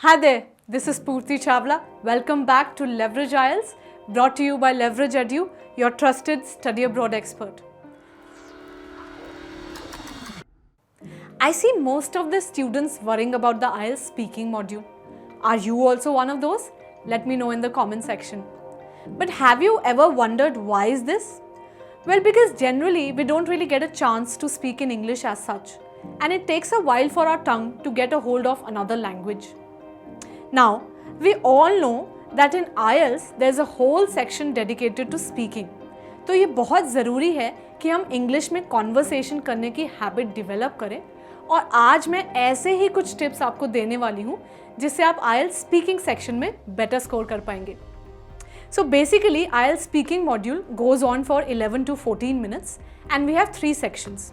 Hi there, this is Purti Chawla. Welcome back to Leverage IELTS, brought to you by Leverage Edu, your trusted study abroad expert. I see most of the students worrying about the IELTS speaking module. Are you also one of those? Let me know in the comment section. But have you ever wondered why is this? Well, because generally we don't really get a chance to speak in English as such, and it takes a while for our tongue to get a hold of another language. Now, we all know that in IELTS there's a whole section dedicated to speaking. तो ये बहुत ज़रूरी है कि हम English में conversation करने की हैबिट डेवलप करें और आज मैं ऐसे ही कुछ टिप्स आपको देने वाली हूँ जिससे आप IELTS स्पीकिंग सेक्शन में बेटर स्कोर कर पाएंगे. So basically IELTS speaking module goes on for 11 to 14 minutes and we have 3 sections.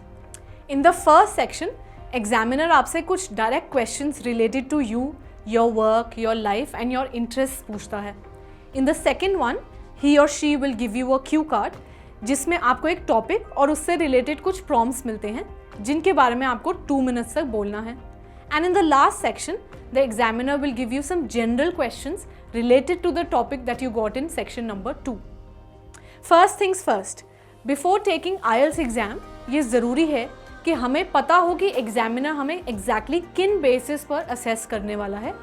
In the first section, examiner आपसे कुछ direct questions related to you, your work, your life and your interests पूछता है. In the second one, he or she will give you a cue card जिसमें आपको एक topic और उससे related कुछ प्रॉम्प्ट्स मिलते हैं जिनके बारे में आपको 2 मिनट्स तक बोलना है. And in the last section, the examiner will give you some general questions related to the topic that you got in section number 2. First things first, before taking IELTS exam, ये ज़रूरी है कि हमें पता हो कि एग्जामिनर हमें exactly किन बेसिस पर असेस करने वाला है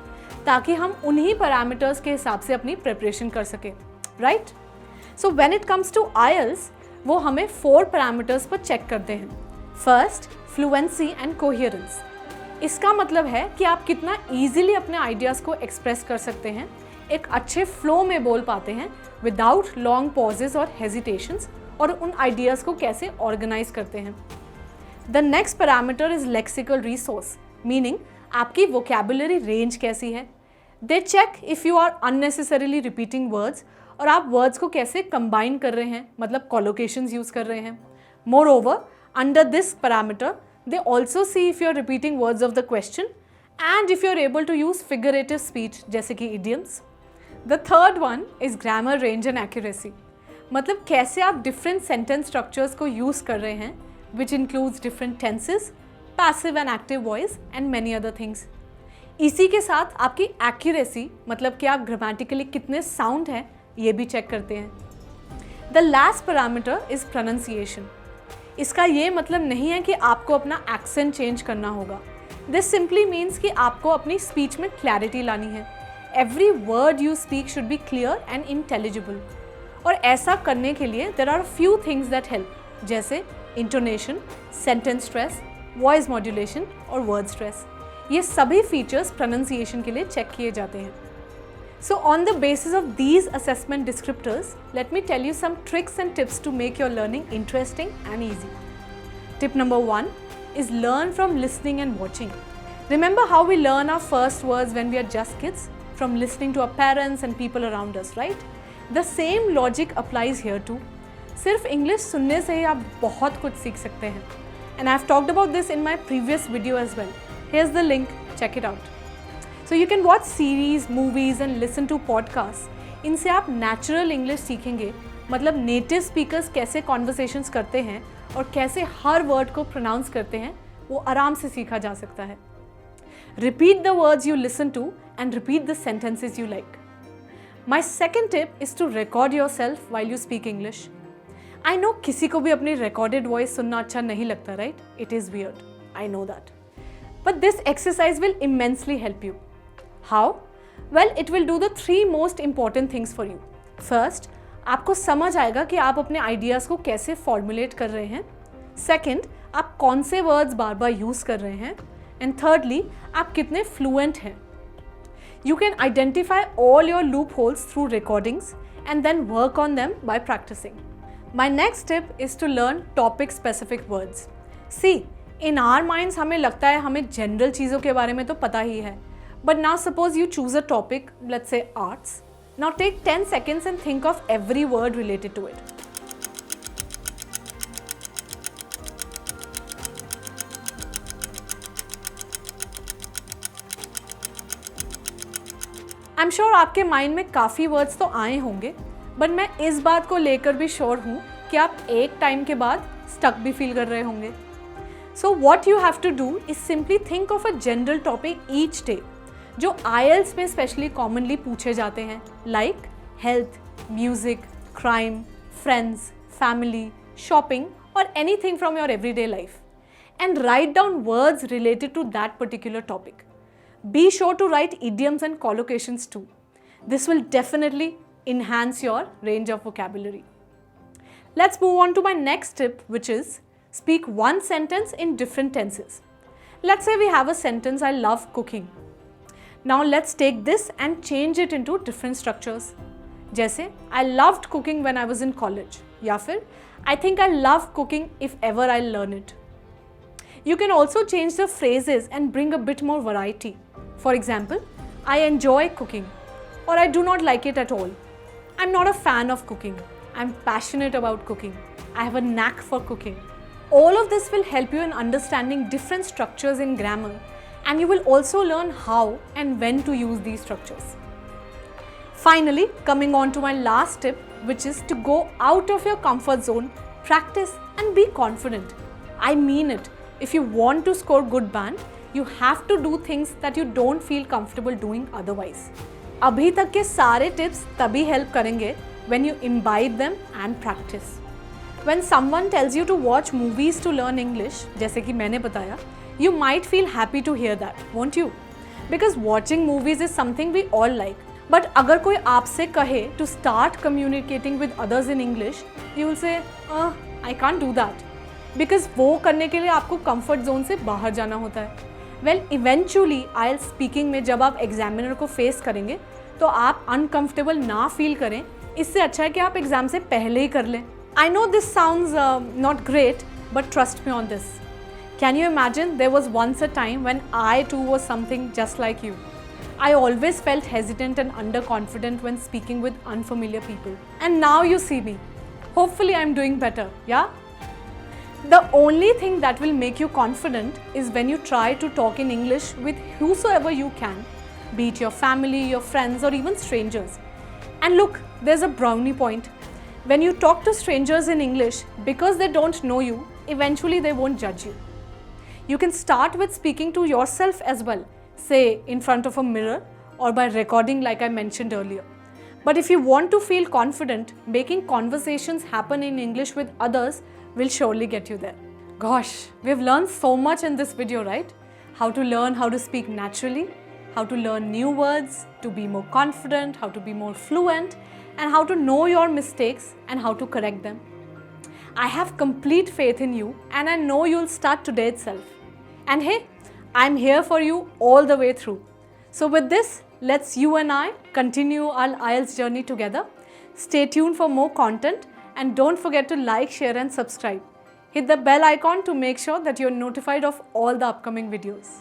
ताकि हम उन्हीं पैरामीटर्स के हिसाब से अपनी प्रिपरेशन कर सकें, right? So when it comes to IELTS, वो हमें 4 पैरामीटर्स पर चेक करते हैं. First, fluency and coherence. इसका मतलब है कि आप कितना ईजिली अपने आइडियाज़ को एक्सप्रेस कर सकते हैं, एक अच्छे फ्लो में बोल पाते हैं विदाउट लॉन्ग पॉजेज और हेजिटेशंस, और उन आइडियाज़ को कैसे ऑर्गेनाइज करते हैं. The next parameter is lexical resource, meaning आपकी वोकैबुलरी रेंज कैसी है. They check if you are unnecessarily repeating words और आप वर्ड्स को कैसे कंबाइन कर रहे हैं, मतलब कॉलोकेशंस यूज़ कर रहे हैं. More over, under this parameter they also see if you are repeating words of the question and if you are able to use figurative speech जैसे कि idioms. The third one is grammar range and accuracy. मतलब कैसे आप different sentence structures को use कर रहे हैं, which includes different tenses, passive and active voice and many other things. इसी के साथ आपकी accuracy, मतलब कि आप grammatically कितने sound हैं, ये भी check करते हैं. The last parameter is pronunciation. इसका ये मतलब नहीं है कि आपको अपना एक्सेंट चेंज करना होगा. दिस सिंपली मीन्स कि आपको अपनी स्पीच में क्लैरिटी लानी है. Every word you speak should be clear and intelligible. और ऐसा करने के लिए there are few things that help, जैसे intonation, sentence stress, voice modulation और वर्ड स्ट्रेस. ये सभी फीचर्स प्रोनाउंसिएशन के लिए चेक किए जाते हैं. So on the basis of these assessment descriptors, let me tell you some tricks and tips to make your learning interesting and easy. Tip number 1 is learn from listening and watching. Remember how we learn our first words when we are just kids? From listening to our parents and people around us, right? The same logic applies here too. सिर्फ English सुनने से ही आप बहुत कुछ सीख सकते हैं. And I've talked about this in my previous video as well. Here's the link, check it out. So you can watch series, movies and listen to podcasts. इनसे आप नेचुरल इंग्लिश सीखेंगे, मतलब नेटिव स्पीकर्स कैसे conversations करते हैं और कैसे हर word को प्रोनाउंस करते हैं, वो आराम से सीखा जा सकता है. Repeat the words you listen to and repeat the sentences you like. My second tip is to record yourself while you speak English. I know किसी को भी अपनी रिकॉर्डेड वॉइस सुनना अच्छा नहीं लगता, right? It is weird, I know that. But this exercise will immensely help you. How? Well, it will do the 3 most important things for you. First, आपको समझ आएगा कि आप अपने आइडियाज़ को कैसे फॉर्मुलेट कर रहे हैं. सेकेंड, आप कौन से वर्ड्स बार बार यूज़ कर रहे हैं. एंड थर्डली, आप कितने फ्लुएंट हैं. You can identify all your loopholes through recordings and then work on them by practicing. My next tip is to learn topic specific words. See, in our minds हमें लगता है हमें general चीज़ों के बारे में तो पता ही है. But now suppose you choose a topic, let's say arts. Now take 10 seconds and think of every word related to it. I'm sure आपके माइंड में काफ़ी वर्ड्स तो आए होंगे, बट मैं इस बात को लेकर भी श्योर हूँ कि आप एक टाइम के बाद स्टक भी फील कर रहे होंगे. So what you have to do is simply think of a general topic each day. जो IELTS में स्पेशली कॉमनली पूछे जाते हैं, like health, music, crime, friends, family, shopping, or anything from your everyday life, and write down words related to that particular topic. Be sure to write idioms and collocations too. This will definitely enhance your range of vocabulary. Let's move on to my next tip, which is speak one sentence in different tenses. Let's say we have a sentence, I love cooking. Now let's take this and change it into different structures. जैसे I loved cooking when I was in college, या फिर I think I love cooking if ever I learn it. You can also change the phrases and bring a bit more variety. For example, I enjoy cooking, or I do not like it at all. I'm not a fan of cooking. I'm passionate about cooking. I have a knack for cooking. All of this will help you in understanding different structures in grammar, and you will also learn how and when to use these structures. Finally, coming on to my last tip, which is to go out of your comfort zone, practice and be confident. I mean it. If you want to score good band, you have to do things that you don't feel comfortable doing otherwise. अभी तक के सारे tips तभी help करेंगे when you imbibe them and practice. When someone tells you to watch movies to learn English, जैसे कि मैंने बताया, you might feel happy to hear that, won't you? Because watching movies is something we all like. But अगर कोई आपसे कहे to start communicating with others in English, you will say, I can't do that. Because वो करने के लिए आपको comfort zone से बाहर जाना होता है. Well, eventually, IELTS speaking में जब आप examiner को face करेंगे, तो आप uncomfortable ना feel करें, इससे अच्छा है कि आप exam से पहले ही कर लें. I know this sounds not great, but trust me on this. Can you imagine there was once a time when I too was something just like you? I always felt hesitant and underconfident when speaking with unfamiliar people. And now you see me. Hopefully I'm doing better, yeah? The only thing that will make you confident is when you try to talk in English with whosoever you can, be it your family, your friends, or even strangers. And look, there's a brownie point. When you talk to strangers in English, because they don't know you, eventually they won't judge you. You can start with speaking to yourself as well, say in front of a mirror or by recording like I mentioned earlier. But if you want to feel confident, making conversations happen in English with others will surely get you there. Gosh, we've learned so much in this video, right? How to learn how to speak naturally, how to learn new words, to be more confident, how to be more fluent, and how to know your mistakes and how to correct them. I have complete faith in you and I know you'll start today itself. And hey, I'm here for you all the way through. So with this, let's you and I continue our IELTS journey together. Stay tuned for more content and don't forget to like, share and subscribe. Hit the bell icon to make sure that you're notified of all the upcoming videos.